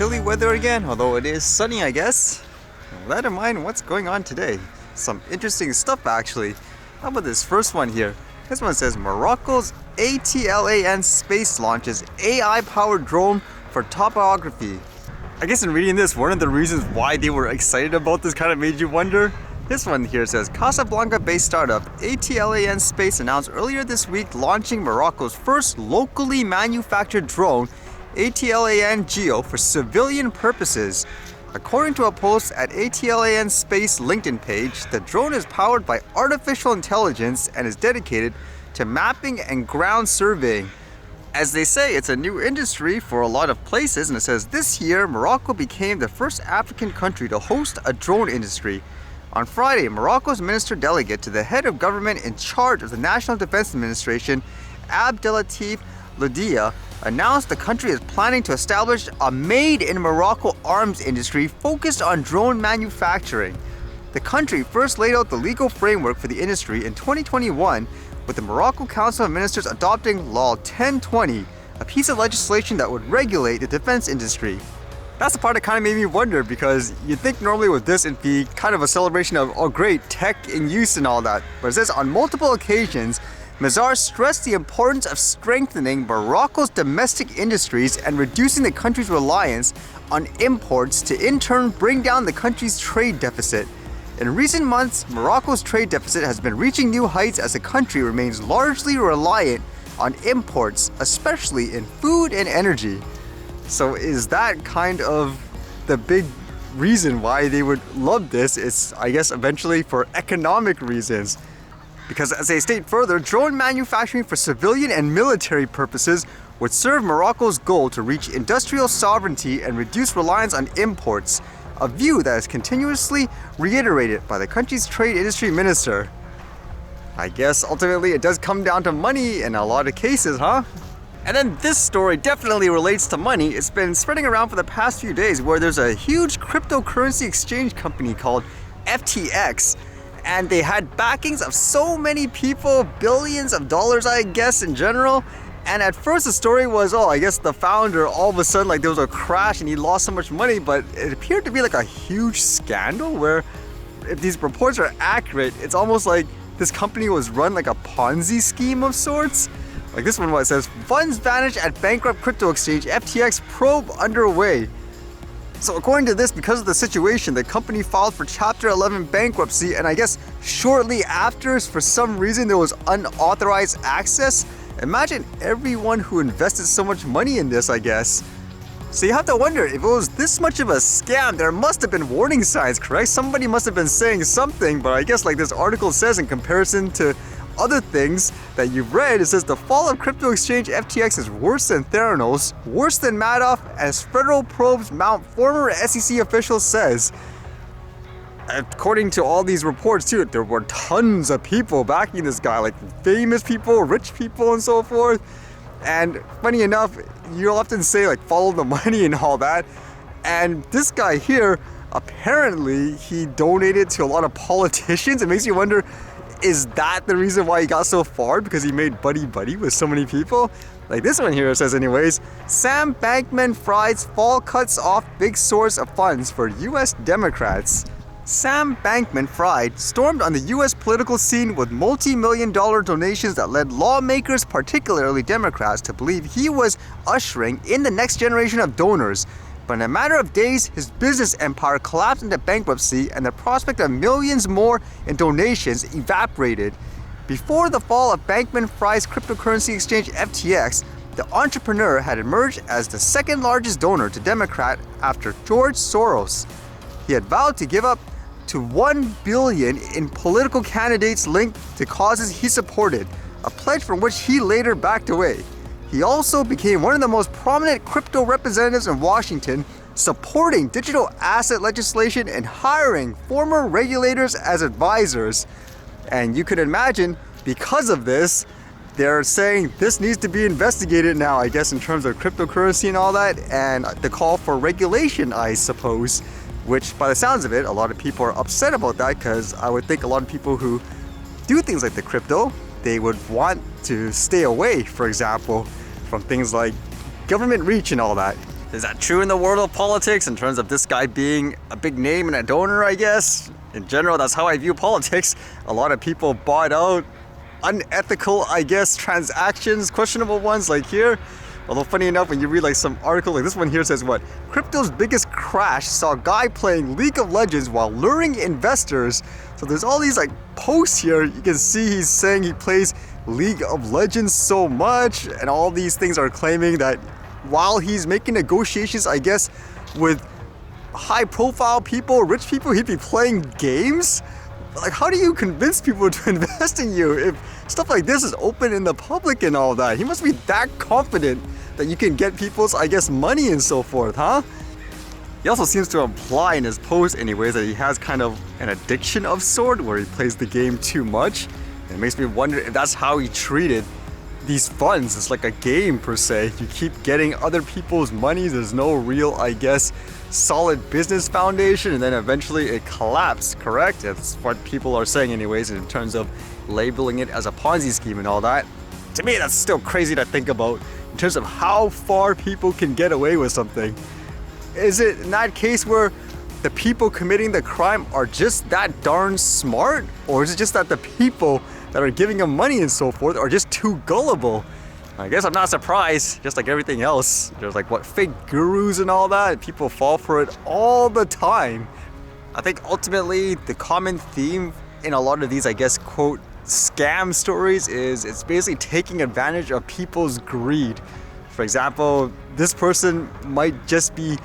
chilly weather again, although it is sunny, I guess. With that in mind, what's going on today? Some interesting stuff, actually. How about this first one here? This one says Morocco's ATLAN space launches AI-powered drone for topography. I guess in reading this, one of the reasons why they were excited about this kind of made you wonder. This one here says Casablanca-based startup ATLAN Space announced earlier this week launching Morocco's first locally manufactured drone, ATLAN Geo, for civilian purposes. According to a post at ATLAN Space LinkedIn page, the drone is powered by artificial intelligence and is dedicated to mapping and ground surveying. As they say, it's a new industry for a lot of places, and it says this year Morocco became the first African country to host a drone industry. On Friday, Morocco's minister delegate to the head of government in charge of the National Defense Administration, Abdelatif Loudia, announced the country is planning to establish a made-in-Morocco arms industry focused on drone manufacturing. The country first laid out the legal framework for the industry in 2021, with the Morocco Council of Ministers adopting Law 1020, a piece of legislation that would regulate the defense industry. That's the part that kind of made me wonder, because you'd think normally with this it'd be kind of a celebration of, oh great, tech in use and all that. But it says on multiple occasions, Mazar stressed the importance of strengthening Morocco's domestic industries and reducing the country's reliance on imports to in turn bring down the country's trade deficit. In recent months, Morocco's trade deficit has been reaching new heights as the country remains largely reliant on imports, especially in food and energy. So is that kind of the big reason why they would love this? It's, I guess, eventually for economic reasons. Because as they state further, drone manufacturing for civilian and military purposes would serve Morocco's goal to reach industrial sovereignty and reduce reliance on imports, a view that is continuously reiterated by the country's trade industry minister. I guess ultimately it does come down to money in a lot of cases, huh? And then this story definitely relates to money. It's been spreading around for the past few days where there's a huge cryptocurrency exchange company called FTX. And they had backings of so many people, billions of dollars, I guess, in general. And at first the story was, I guess the founder, all of a sudden, like there was a crash and he lost so much money. But it appeared to be like a huge scandal where if these reports are accurate, it's almost like this company was run like a Ponzi scheme of sorts. Like this one, what it says, funds vanish at bankrupt crypto exchange, FTX probe underway. So according to this, because of the situation, the company filed for Chapter 11 bankruptcy, and I guess shortly after, for some reason, there was unauthorized access. Imagine everyone who invested so much money in this, I guess. So you have to wonder, if it was this much of a scam, there must have been warning signs, correct? Somebody must have been saying something, but I guess like this article says, in comparison to other things that you've read, it says the fall of crypto exchange FTX is worse than Theranos, worse than Madoff, as federal probes mount, former SEC official says. According to all these reports too, there were tons of people backing this guy, like famous people, rich people, and so forth. And funny enough, you'll often say like follow the money and all that. And this guy here, apparently he donated to a lot of politicians. It makes you wonder, is that the reason why he got so far? Because he made buddy-buddy with so many people? Like this one here says anyways, Sam Bankman-Fried's fall cuts off big source of funds for US Democrats. Sam Bankman-Fried stormed on the US political scene with multi-million-dollar donations that led lawmakers, particularly Democrats, to believe he was ushering in the next generation of donors. But in a matter of days, his business empire collapsed into bankruptcy and the prospect of millions more in donations evaporated. Before the fall of Bankman-Fried's cryptocurrency exchange FTX, the entrepreneur had emerged as the second largest donor to Democrat after George Soros. He had vowed to give up to $1 billion in political candidates linked to causes he supported, a pledge from which he later backed away. He also became one of the most prominent crypto representatives in Washington, supporting digital asset legislation and hiring former regulators as advisors. And you could imagine, because of this, they're saying this needs to be investigated now, I guess, in terms of cryptocurrency and all that, and the call for regulation, I suppose, which by the sounds of it, a lot of people are upset about that, because I would think a lot of people who do things like the crypto, they would want to stay away, for example, from things like government reach and all that. Is that true in the world of politics in terms of this guy being a big name and a donor, I guess? In general, that's how I view politics. A lot of people bought out unethical, I guess, transactions, questionable ones like here. Although funny enough, when you read like some article, like this one here says what? Crypto's biggest crash saw a guy playing League of Legends while luring investors. So there's all these like posts here. You can see he's saying he plays League of Legends so much, and all these things are claiming that while he's making negotiations, I guess, with high profile people, rich people, he'd be playing games. Like, how do you convince people to invest in you if stuff like this is open in the public and all that? He must be that confident that you can get people's, I guess, money and so forth, huh? He also seems to imply in his post anyways that he has kind of an addiction of sort where he plays the game too much. And it makes me wonder if that's how he treated these funds. It's like a game per se. You keep getting other people's money. There's no real, I guess, solid business foundation, and then eventually it collapsed, correct? That's what people are saying anyways in terms of labeling it as a Ponzi scheme and all that. To me, that's still crazy to think about in terms of how far people can get away with something. Is it in that case where the people committing the crime are just that darn smart? Or is it just that the people that are giving them money and so forth are just too gullible? I guess I'm not surprised, just like everything else. There's like what, fake gurus and all that. People fall for it all the time. I think ultimately the common theme in a lot of these, I guess, quote, scam stories is it's basically taking advantage of people's greed. For example, this person might just be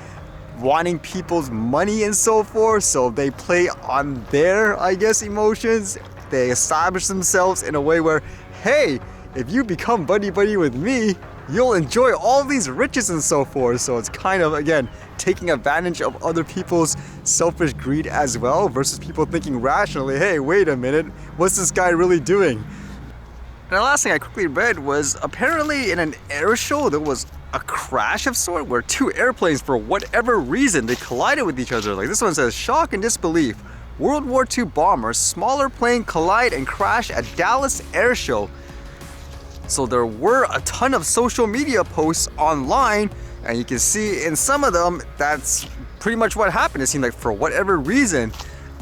wanting people's money and so forth, so they play on their, I guess, emotions. They establish themselves in a way where, hey, if you become buddy-buddy with me, you'll enjoy all these riches and so forth. So it's kind of, again, taking advantage of other people's selfish greed as well, versus people thinking rationally, hey, wait a minute, what's this guy really doing? And the last thing I quickly read was apparently in an air show there was a crash of sort where two airplanes, for whatever reason, they collided with each other. Like this one says, shock and disbelief. World War II bomber, smaller plane collide and crash at Dallas air show. So there were a ton of social media posts online, and you can see in some of them that's pretty much what happened. It seemed like for whatever reason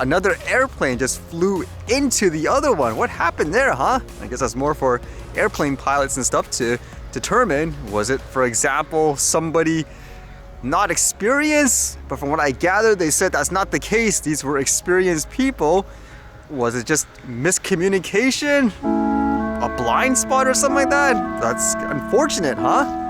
another airplane just flew into the other one. What happened there, huh? I guess that's more for airplane pilots and stuff to determine. Was it, for example, somebody not experienced? But from what I gathered, they said that's not the case. These were experienced people. Was it just miscommunication? A blind spot or something like that? That's unfortunate, huh?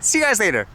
See you guys later.